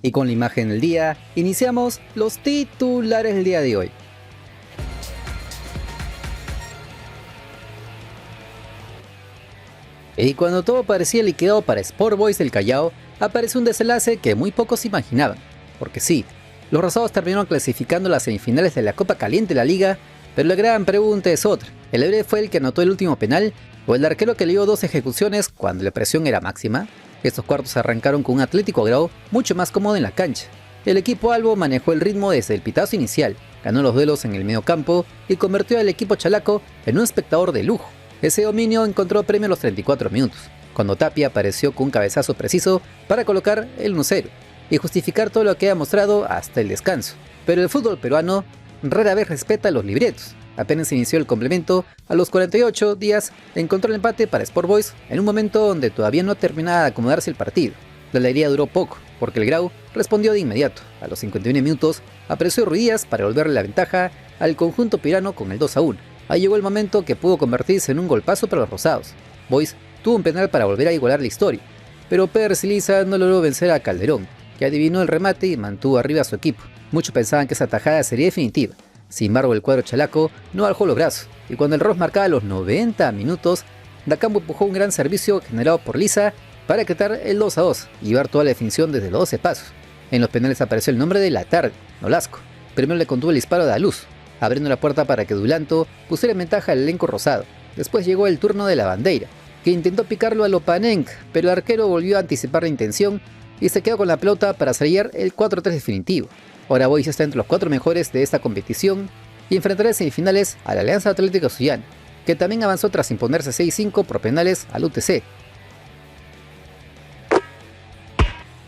Y con la imagen del día, iniciamos los titulares del día de hoy. Y cuando todo parecía liquidado para Sport Boys del Callao, apareció un desenlace que muy pocos imaginaban. Porque sí, los rosados terminaron clasificando las semifinales de la Copa Caliente de la Liga, pero la gran pregunta es otra. ¿El héroe fue el que anotó el último penal o el arquero que le dio 2 ejecuciones cuando la presión era máxima? Estos cuartos arrancaron con un Atlético Grau mucho más cómodo en la cancha. El equipo albo manejó el ritmo desde el pitazo inicial, ganó los duelos en el medio campo y convirtió al equipo chalaco en un espectador de lujo. Ese dominio encontró premio a los 34 minutos, cuando Tapia apareció con un cabezazo preciso para colocar el 1-0 y justificar todo lo que ha mostrado hasta el descanso. Pero el fútbol peruano rara vez respeta los libretos. Apenas inició el complemento, a los 48 días encontró el empate para Sport Boys en un momento donde todavía no terminaba de acomodarse el partido. La alegría duró poco, porque el Grau respondió de inmediato. A los 51 minutos apareció Ruidíaz para devolverle la ventaja al conjunto pirano con el 2-1. Ahí llegó el momento que pudo convertirse en un golpazo para los rosados. Boys tuvo un penal para volver a igualar la historia, pero Pérez Liza no logró vencer a Calderón, que adivinó el remate y mantuvo arriba a su equipo. Muchos pensaban que esa tajada sería definitiva. Sin embargo, el cuadro chalaco no bajó los brazos, y cuando el Ross marcaba los 90 minutos, Dacampo empujó un gran servicio generado por Liza para quitar el 2-2 y llevar toda la definición desde los 12 pasos. En los penales apareció el nombre de La Tarde, Nolasco. Primero le contuvo el disparo de Aluz, abriendo la puerta para que Dulanto pusiera en ventaja al elenco rosado. Después llegó el turno de la Bandeira, que intentó picarlo a Lopanenc, pero el arquero volvió a anticipar la intención y se quedó con la pelota para sellar el 4-3 definitivo. Ahora Boys está entre los 4 mejores de esta competición y enfrentará en semifinales a la Alianza Atlético Sullana, que también avanzó tras imponerse 6-5 por penales al UTC.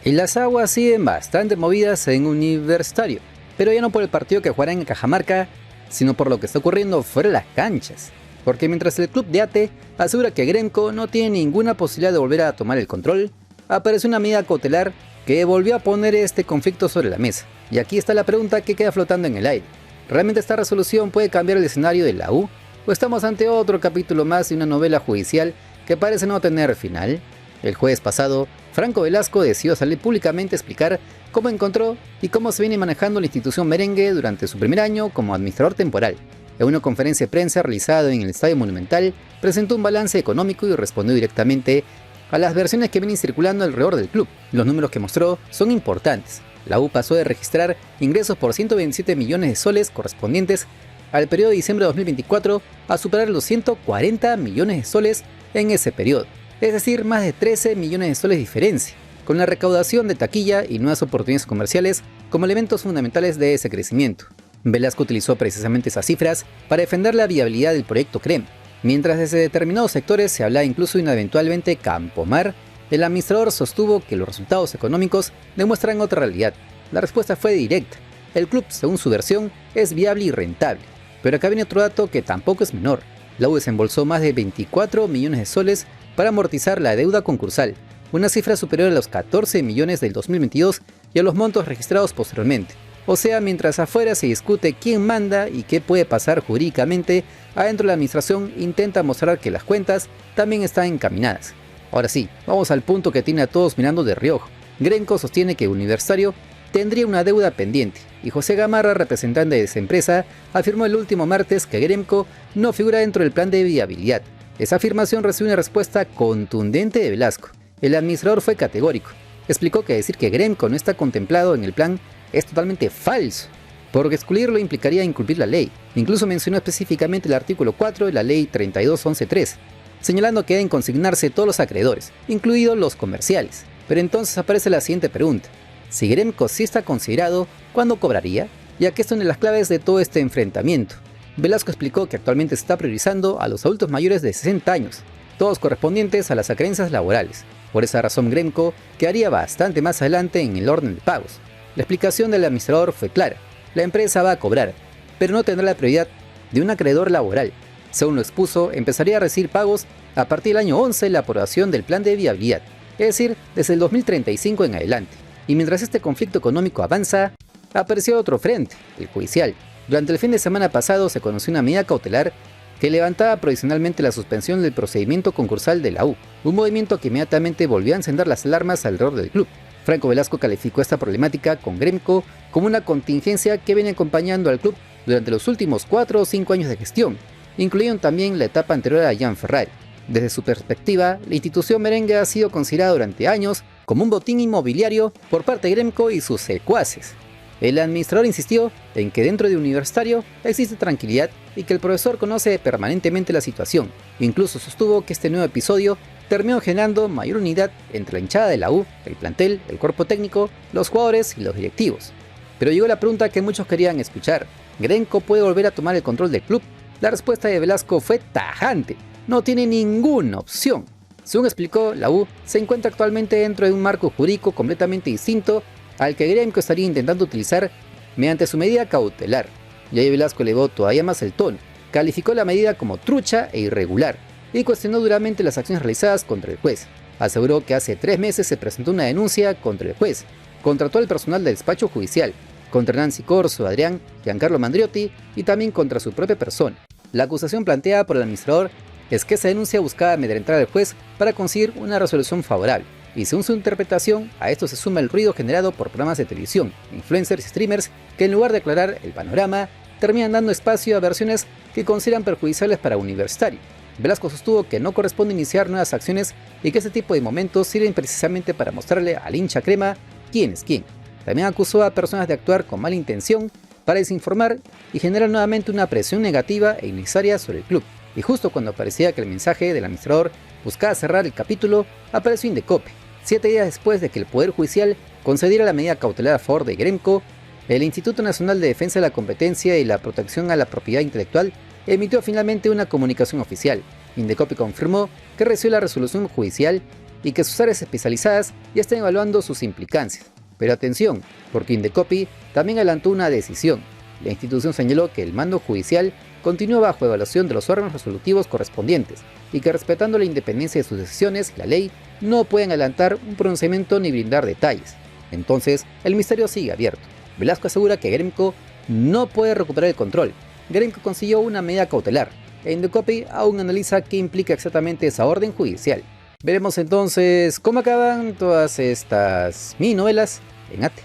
Y las aguas siguen bastante movidas en Universitario, pero ya no por el partido que jugarán en Cajamarca, sino por lo que está ocurriendo fuera de las canchas. Porque mientras el club de Ate asegura que Gremco no tiene ninguna posibilidad de volver a tomar el control, apareció una medida cautelar que volvió a poner este conflicto sobre la mesa. Y aquí está la pregunta que queda flotando en el aire. ¿Realmente esta resolución puede cambiar el escenario de la U? ¿O estamos ante otro capítulo más de una novela judicial que parece no tener final? El jueves pasado, Franco Velasco decidió salir públicamente a explicar cómo encontró y cómo se viene manejando la institución merengue durante su primer año como administrador temporal. En una conferencia de prensa realizada en el Estadio Monumental, presentó un balance económico y respondió directamente a las versiones que vienen circulando alrededor del club. Los números que mostró son importantes. La U pasó de registrar ingresos por 127 millones de soles correspondientes al periodo de diciembre de 2024 a superar los 140 millones de soles en ese periodo, es decir, más de 13 millones de soles de diferencia, con la recaudación de taquilla y nuevas oportunidades comerciales como elementos fundamentales de ese crecimiento. Velasco utilizó precisamente esas cifras para defender la viabilidad del proyecto CREM. Mientras desde determinados sectores se hablaba incluso de una eventual venta Campomar, el administrador sostuvo que los resultados económicos demuestran otra realidad. La respuesta fue directa. El club, según su versión, es viable y rentable. Pero acá viene otro dato que tampoco es menor. La U desembolsó más de 24 millones de soles para amortizar la deuda concursal, una cifra superior a los 14 millones del 2022 y a los montos registrados posteriormente. O sea, mientras afuera se discute quién manda y qué puede pasar jurídicamente, adentro de la administración intenta mostrar que las cuentas también están encaminadas. Ahora sí, vamos al punto que tiene a todos mirando de reojo. Gremco sostiene que Universitario tendría una deuda pendiente, y José Gamarra, representante de esa empresa, afirmó el último martes que Gremco no figura dentro del plan de viabilidad. Esa afirmación recibe una respuesta contundente de Velasco. El administrador fue categórico. Explicó que decir que Gremco no está contemplado en el plan es totalmente falso, porque excluirlo implicaría incumplir la ley. Incluso mencionó específicamente el artículo 4 de la ley 32.11.3, señalando que deben consignarse todos los acreedores, incluidos los comerciales. Pero entonces aparece la siguiente pregunta. Si Gremco sí está considerado, ¿cuándo cobraría? Ya que esto es una de las claves de todo este enfrentamiento. Velasco explicó que actualmente se está priorizando a los adultos mayores de 60 años, todos correspondientes a las acreencias laborales. Por esa razón Gremco quedaría bastante más adelante en el orden de pagos. La explicación del administrador fue clara. La empresa va a cobrar, pero no tendrá la prioridad de un acreedor laboral. Según lo expuso, empezaría a recibir pagos a partir del año 11 de la aprobación del plan de viabilidad, es decir, desde el 2035 en adelante. Y mientras este conflicto económico avanza, apareció otro frente, el judicial. Durante el fin de semana pasado se conoció una medida cautelar que levantaba provisionalmente la suspensión del procedimiento concursal de la U, un movimiento que inmediatamente volvió a encender las alarmas alrededor del club. Franco Velasco calificó esta problemática con Gremco como una contingencia que viene acompañando al club durante los últimos 4 o 5 años de gestión, incluyendo también la etapa anterior a Gian Ferrari. Desde su perspectiva, la institución merengue ha sido considerada durante años como un botín inmobiliario por parte de Gremco y sus secuaces. El administrador insistió en que dentro de Universitario existe tranquilidad y que el profesor conoce permanentemente la situación. Incluso sostuvo que este nuevo episodio terminó generando mayor unidad entre la hinchada de la U, el plantel, el cuerpo técnico, los jugadores y los directivos. Pero llegó la pregunta que muchos querían escuchar: ¿Gremco puede volver a tomar el control del club? La respuesta de Velasco fue tajante: no tiene ninguna opción. Según explicó, la U se encuentra actualmente dentro de un marco jurídico completamente distinto al que Gremco estaría intentando utilizar mediante su medida cautelar. Y ahí Velasco elevó todavía más el tono, calificó la medida como trucha e irregular y cuestionó duramente las acciones realizadas contra el juez. Aseguró que hace 3 meses se presentó una denuncia contra el juez, contra todo el personal del despacho judicial, contra Nancy Corso, Adrián, Giancarlo Mandriotti y también contra su propia persona. La acusación planteada por el administrador es que esa denuncia buscaba amedrentar al juez para conseguir una resolución favorable. Y según su interpretación, a esto se suma el ruido generado por programas de televisión, influencers y streamers que en lugar de aclarar el panorama, terminan dando espacio a versiones que consideran perjudiciales para Universitario. Velasco sostuvo que no corresponde iniciar nuevas acciones y que este tipo de momentos sirven precisamente para mostrarle al hincha crema quién es quién. También acusó a personas de actuar con mala intención para desinformar y generar nuevamente una presión negativa e innecesaria sobre el club. Y justo cuando parecía que el mensaje del administrador buscaba cerrar el capítulo, apareció Indecopi. 7 días después de que el Poder Judicial concediera la medida cautelar a favor de Gremco, el Instituto Nacional de Defensa de la Competencia y la Protección a la Propiedad Intelectual emitió finalmente una comunicación oficial. Indecopi confirmó que recibió la resolución judicial y que sus áreas especializadas ya están evaluando sus implicancias. Pero atención, porque Indecopi también adelantó una decisión. La institución señaló que el mando judicial continúa bajo evaluación de los órganos resolutivos correspondientes y que, respetando la independencia de sus decisiones y la ley, no pueden adelantar un pronunciamiento ni brindar detalles. Entonces, el misterio sigue abierto. Velasco asegura que Gremco no puede recuperar el control. Gremco consiguió una medida cautelar e Indecopi aún analiza qué implica exactamente esa orden judicial. Veremos entonces cómo acaban todas estas mini novelas en ATE.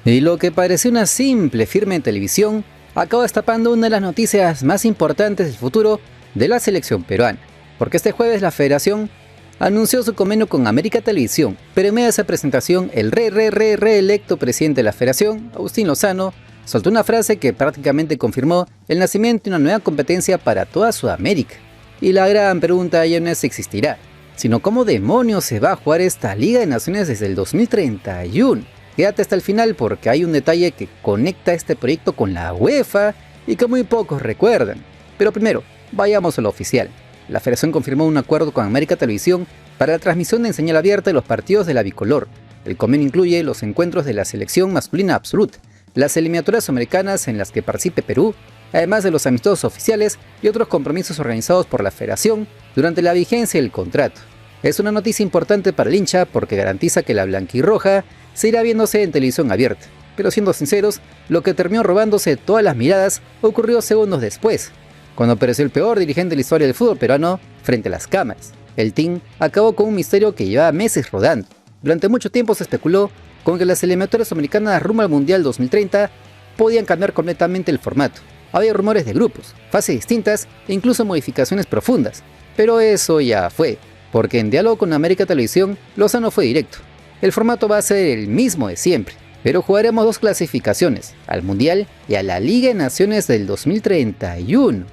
Y lo que parecía una simple firma en televisión acaba destapando una de las noticias más importantes del futuro de la selección peruana, porque este jueves la federación anunció su convenio con América Televisión, pero en medio de esa presentación el reelecto presidente de la federación, Agustín Lozano, soltó una frase que prácticamente confirmó el nacimiento de una nueva competencia para toda Sudamérica. Y la gran pregunta ya no es si existirá, sino cómo demonios se va a jugar esta Liga de Naciones desde el 2031. Quédate hasta el final porque hay un detalle que conecta este proyecto con la UEFA y que muy pocos recuerdan. Pero primero, vayamos a lo oficial. La federación confirmó un acuerdo con América Televisión para la transmisión en señal abierta de los partidos de la bicolor. El convenio incluye los encuentros de la selección masculina absoluta, las eliminatorias americanas en las que participe Perú, además de los amistosos oficiales y otros compromisos organizados por la federación durante la vigencia del contrato. Es una noticia importante para el hincha porque garantiza que la blanquirroja seguirá viéndose en televisión abierta. Pero siendo sinceros, lo que terminó robándose todas las miradas ocurrió segundos después, cuando apareció el peor dirigente de la historia del fútbol peruano frente a las cámaras. El team acabó con un misterio que llevaba meses rodando. Durante mucho tiempo se especuló con que las eliminatorias americanas rumbo al Mundial 2030 podían cambiar completamente el formato. Había rumores de grupos, fases distintas e incluso modificaciones profundas. Pero eso ya fue, porque en diálogo con América Televisión, Lozano fue directo. El formato va a ser el mismo de siempre, pero jugaremos 2 clasificaciones, al Mundial y a la Liga de Naciones del 2031.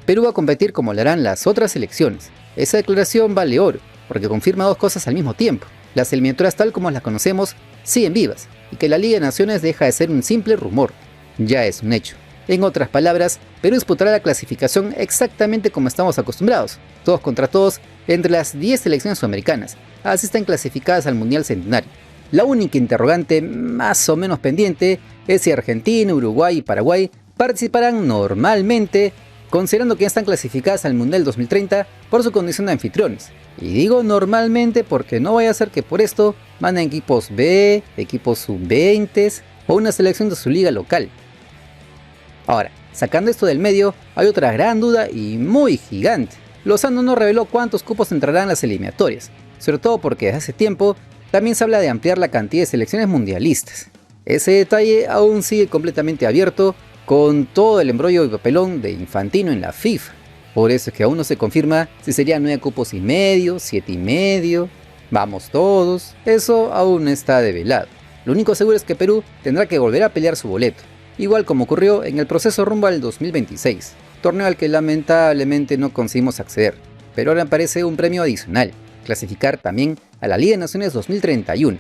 Perú va a competir como lo harán las otras selecciones. Esa declaración vale oro, porque confirma 2 cosas al mismo tiempo. Las eliminatorias tal como las conocemos siguen vivas, y que la Liga de Naciones deja de ser un simple rumor. Ya es un hecho. En otras palabras, Perú disputará la clasificación exactamente como estamos acostumbrados, todos contra todos, entre las 10 selecciones sudamericanas. Así están clasificadas al Mundial Centenario. La única interrogante más o menos pendiente es si Argentina, Uruguay y Paraguay participarán normalmente, considerando que ya están clasificadas al Mundial 2030 por su condición de anfitriones. Y digo normalmente porque no vaya a ser que por esto manden equipos B, equipos sub-20 o una selección de su liga local. Ahora, sacando esto del medio, hay otra gran duda y muy gigante. Lozano no reveló cuántos cupos entrarán en las eliminatorias, sobre todo porque desde hace tiempo también se habla de ampliar la cantidad de selecciones mundialistas. Ese detalle aún sigue completamente abierto con todo el embrollo y papelón de Infantino en la FIFA. Por eso es que aún no se confirma si serían 9 cupos y medio, 7 y medio, vamos todos, eso aún no está develado. Lo único seguro es que Perú tendrá que volver a pelear su boleto, igual como ocurrió en el proceso rumbo al 2026, torneo al que lamentablemente no conseguimos acceder, pero ahora aparece un premio adicional, clasificar también a la Liga de Naciones 2031.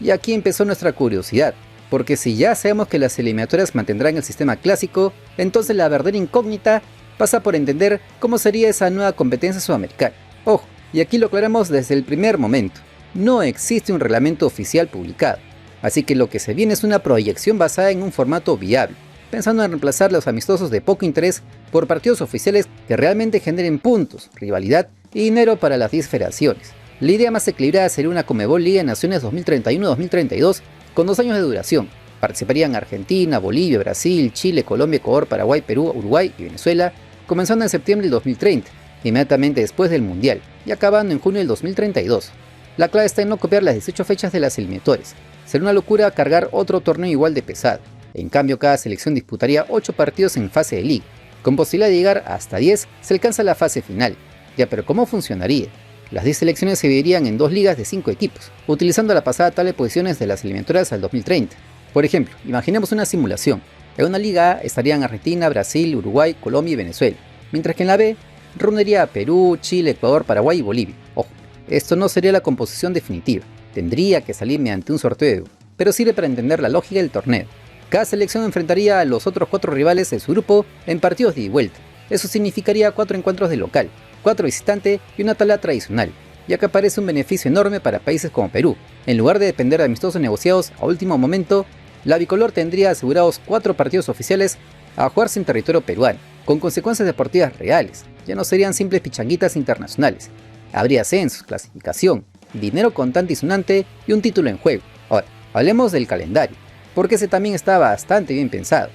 Y aquí empezó nuestra curiosidad, porque si ya sabemos que las eliminatorias mantendrán el sistema clásico, entonces la verdadera incógnita pasa por entender cómo sería esa nueva competencia sudamericana. Ojo, y aquí lo aclaramos desde el primer momento, no existe un reglamento oficial publicado, así que lo que se viene es una proyección basada en un formato viable, pensando en reemplazar los amistosos de poco interés por partidos oficiales que realmente generen puntos, rivalidad y dinero para las 10 federaciones. La idea más equilibrada sería una Conmebol Liga de Naciones 2031-2032 con 2 años de duración. Participarían Argentina, Bolivia, Brasil, Chile, Colombia, Ecuador, Paraguay, Perú, Uruguay y Venezuela, comenzando en septiembre del 2030, inmediatamente después del Mundial, y acabando en junio del 2032. La clave está en no copiar las 18 fechas de las eliminatorias. Sería una locura cargar otro torneo igual de pesado. En cambio, cada selección disputaría 8 partidos en fase de liga. Con posibilidad de llegar hasta 10, se alcanza la fase final. Ya, pero ¿cómo funcionaría? Las 10 selecciones se dividirían en 2 ligas de 5 equipos, utilizando la pasada tabla de posiciones de las eliminatorias al 2030. Por ejemplo, imaginemos una simulación. En una liga A estarían Argentina, Brasil, Uruguay, Colombia y Venezuela, mientras que en la B reuniría a Perú, Chile, Ecuador, Paraguay y Bolivia. Ojo, esto no sería la composición definitiva, tendría que salir mediante un sorteo, pero sirve para entender la lógica del torneo. Cada selección enfrentaría a los otros 4 rivales de su grupo en partidos de ida y vuelta. Eso significaría 4 encuentros de local, 4 visitante y una tabla tradicional, ya que aparece un beneficio enorme para países como Perú. En lugar de depender de amistosos negociados a último momento, la bicolor tendría asegurados 4 partidos oficiales a jugarse en territorio peruano, con consecuencias deportivas reales. Ya no serían simples pichanguitas internacionales. Habría ascensos, clasificación, dinero contante y sonante y un título en juego. Ahora, hablemos del calendario, porque ese también está bastante bien pensado.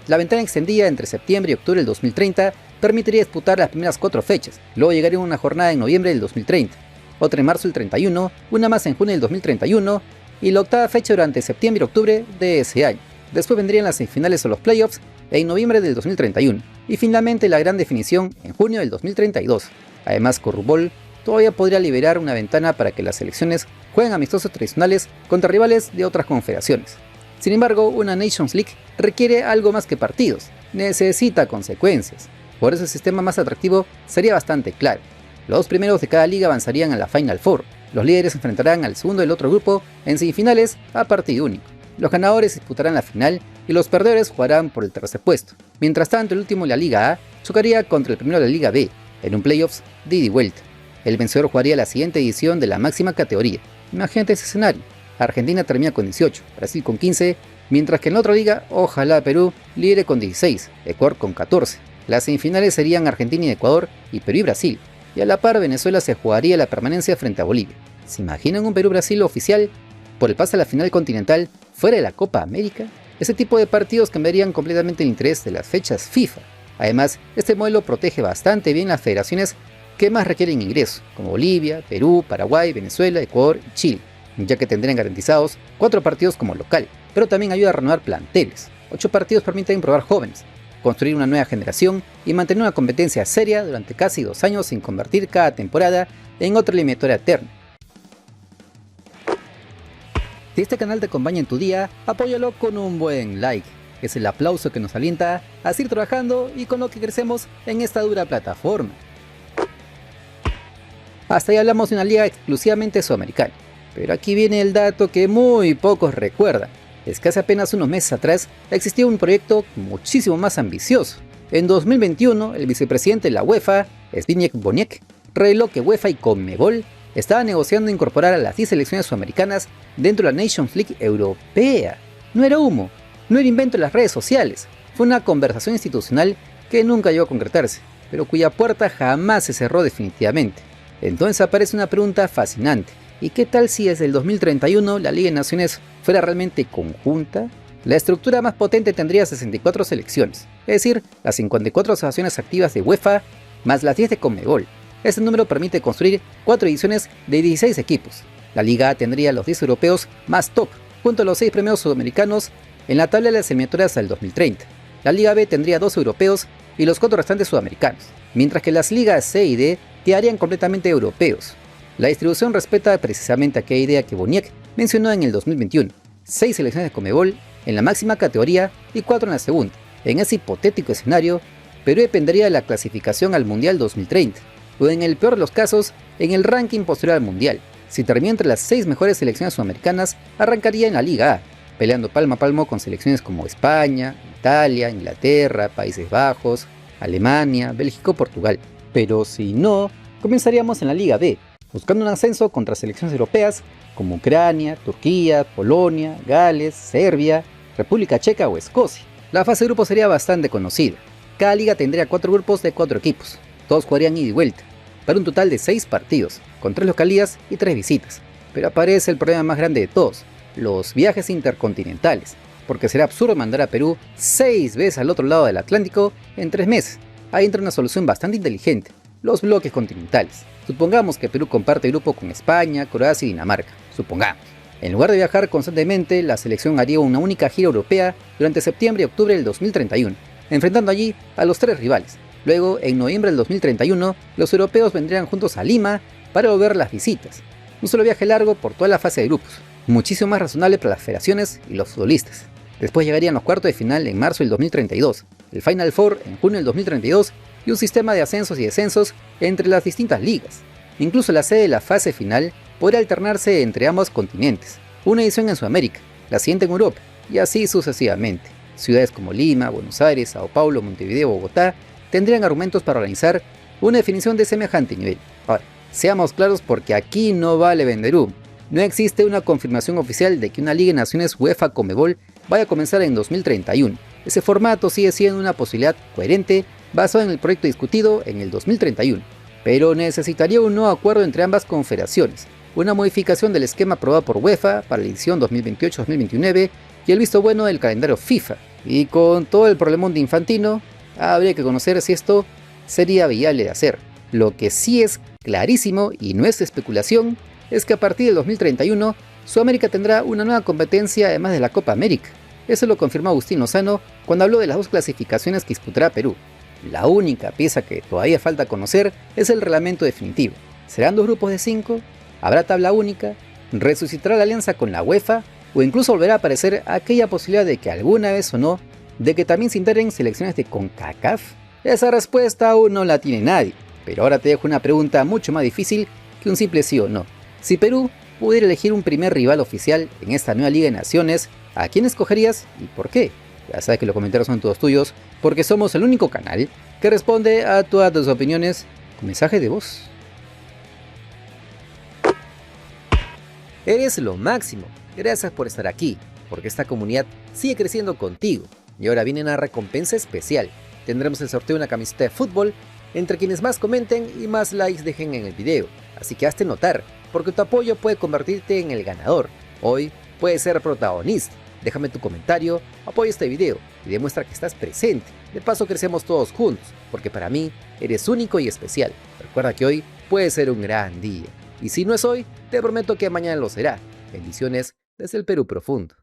La ventana extendida entre septiembre y octubre del 2030 permitiría disputar las primeras 4 fechas, luego llegaría una jornada en noviembre del 2030, otra en marzo del 31, una más en junio del 2031 y la 8ª fecha durante septiembre y octubre de ese año. Después vendrían las semifinales o los playoffs en noviembre del 2031 y finalmente la gran definición en junio del 2032. Además, Conmebol todavía podría liberar una ventana para que las selecciones jueguen amistosos tradicionales contra rivales de otras confederaciones. Sin embargo, una Nations League requiere algo más que partidos, necesita consecuencias. Por eso el sistema más atractivo sería bastante claro. Los 2 primeros de cada liga avanzarían a la Final Four. Los líderes enfrentarán al segundo del otro grupo en semifinales a partido único. Los ganadores disputarán la final y los perdedores jugarán por el tercer puesto. Mientras tanto, el último de la Liga A chocaría contra el primero de la Liga B en un playoffs de ida y vuelta. El vencedor jugaría la siguiente edición de la máxima categoría. Imagínate ese escenario. Argentina termina con 18, Brasil con 15, mientras que en la otra liga, ojalá Perú lidere con 16, Ecuador con 14. Las semifinales serían Argentina y Ecuador y Perú y Brasil, y a la par Venezuela se jugaría la permanencia frente a Bolivia. ¿Se imaginan un Perú-Brasil oficial por el pase a la final continental fuera de la Copa América? Ese tipo de partidos cambiarían completamente el interés de las fechas FIFA. Además, este modelo protege bastante bien las federaciones que más requieren ingresos, como Bolivia, Perú, Paraguay, Venezuela, Ecuador y Chile, ya que tendrían garantizados 4 partidos como local, pero también ayuda a renovar planteles. 8 partidos permiten probar jóvenes, construir una nueva generación y mantener una competencia seria durante casi 2 años sin convertir cada temporada en otra eliminatoria eterna. Si este canal te acompaña en tu día, apóyalo con un buen like. Es el aplauso que nos alienta a seguir trabajando y con lo que crecemos en esta dura plataforma. Hasta ahí hablamos de una liga exclusivamente sudamericana, pero aquí viene el dato que muy pocos recuerdan. Es que hace apenas unos meses atrás existía un proyecto muchísimo más ambicioso. En 2021, el vicepresidente de la UEFA, Zbigniew Boniek, reveló que UEFA y Conmebol estaban negociando incorporar a las 10 selecciones sudamericanas dentro de la Nations League europea. No era humo, no era invento de las redes sociales, fue una conversación institucional que nunca llegó a concretarse, pero cuya puerta jamás se cerró definitivamente. Entonces aparece una pregunta fascinante. ¿Y qué tal si desde el 2031 la Liga de Naciones fuera realmente conjunta? La estructura más potente tendría 64 selecciones, es decir, las 54 asociaciones activas de UEFA más las 10 de Conmebol. Este número permite construir 4 ediciones de 16 equipos. La Liga A tendría los 10 europeos más top, junto a los 6 premios sudamericanos en la tabla de las eliminatorias al 2030. La Liga B tendría 2 europeos y los 4 restantes sudamericanos, mientras que las ligas C y D quedarían completamente europeos. La distribución respeta precisamente aquella idea que Boniek mencionó en el 2021, 6 selecciones de Conmebol en la máxima categoría y 4 en la segunda. En ese hipotético escenario, Perú dependería de la clasificación al Mundial 2030, o en el peor de los casos, en el ranking posterior al Mundial. Si termina entre las 6 mejores selecciones sudamericanas, arrancaría en la Liga A, peleando palmo a palmo con selecciones como España, Italia, Inglaterra, Países Bajos, Alemania, Bélgica o Portugal. Pero si no, comenzaríamos en la Liga B, buscando un ascenso contra selecciones europeas como Ucrania, Turquía, Polonia, Gales, Serbia, República Checa o Escocia. La fase de grupos sería bastante conocida. Cada liga tendría 4 grupos de 4 equipos, todos jugarían ida y vuelta, para un total de 6 partidos, con 3 localías y 3 visitas. Pero aparece el problema más grande de todos, los viajes intercontinentales, porque será absurdo mandar a Perú 6 veces al otro lado del Atlántico en 3 meses. Ahí entra una solución bastante inteligente, los bloques continentales. Supongamos que Perú comparte grupo con España, Croacia y Dinamarca, supongamos. En lugar de viajar constantemente, la selección haría una única gira europea durante septiembre y octubre del 2031, enfrentando allí a los 3 rivales. Luego, en noviembre del 2031, los europeos vendrían juntos a Lima para volver las visitas. Un solo viaje largo por toda la fase de grupos, muchísimo más razonable para las federaciones y los futbolistas. Después llegarían los cuartos de final en marzo del 2032, el Final Four en junio del 2032 y un sistema de ascensos y descensos entre las distintas ligas. Incluso la sede de la fase final podría alternarse entre ambos continentes, una edición en Sudamérica, la siguiente en Europa, y así sucesivamente. Ciudades como Lima, Buenos Aires, Sao Paulo, Montevideo, Bogotá tendrían argumentos para organizar una definición de semejante nivel. Ahora, seamos claros porque aquí no vale vender humo. No existe una confirmación oficial de que una Liga de Naciones UEFA Conmebol vaya a comenzar en 2031. Ese formato sigue siendo una posibilidad coherente basada en el proyecto discutido en el 2031, pero necesitaría un nuevo acuerdo entre ambas confederaciones, una modificación del esquema aprobado por UEFA para la edición 2028-2029 y el visto bueno del calendario FIFA. Y con todo el problemón de Infantino, habría que conocer si esto sería viable de hacer. Lo que sí es clarísimo y no es especulación es que a partir del 2031 Sudamérica tendrá una nueva competencia además de la Copa América. Eso lo confirmó Agustín Lozano cuando habló de las 2 clasificaciones que disputará Perú. La única pieza que todavía falta conocer es el reglamento definitivo. ¿Serán 2 grupos de 5? ¿Habrá tabla única? ¿Resucitará la alianza con la UEFA? ¿O incluso volverá a aparecer aquella posibilidad de que alguna vez o no, de que también se integren selecciones de CONCACAF? Esa respuesta aún no la tiene nadie, pero ahora te dejo una pregunta mucho más difícil que un simple sí o no. Si Perú pudiera elegir un primer rival oficial en esta nueva Liga de Naciones, ¿a quién escogerías y por qué? Ya sabes que los comentarios son todos tuyos, porque somos el único canal que responde a todas tus opiniones con mensaje de voz. Eres lo máximo, gracias por estar aquí, porque esta comunidad sigue creciendo contigo. Y ahora viene una recompensa especial. Tendremos el sorteo de una camiseta de fútbol entre quienes más comenten y más likes dejen en el video. Así que hazte notar, porque tu apoyo puede convertirte en el ganador. Hoy puedes ser protagonista. Déjame tu comentario, apoya este video y demuestra que estás presente. De paso crecemos todos juntos, porque para mí eres único y especial. Recuerda que hoy puede ser un gran día. Y si no es hoy, te prometo que mañana lo será. Bendiciones desde el Perú profundo.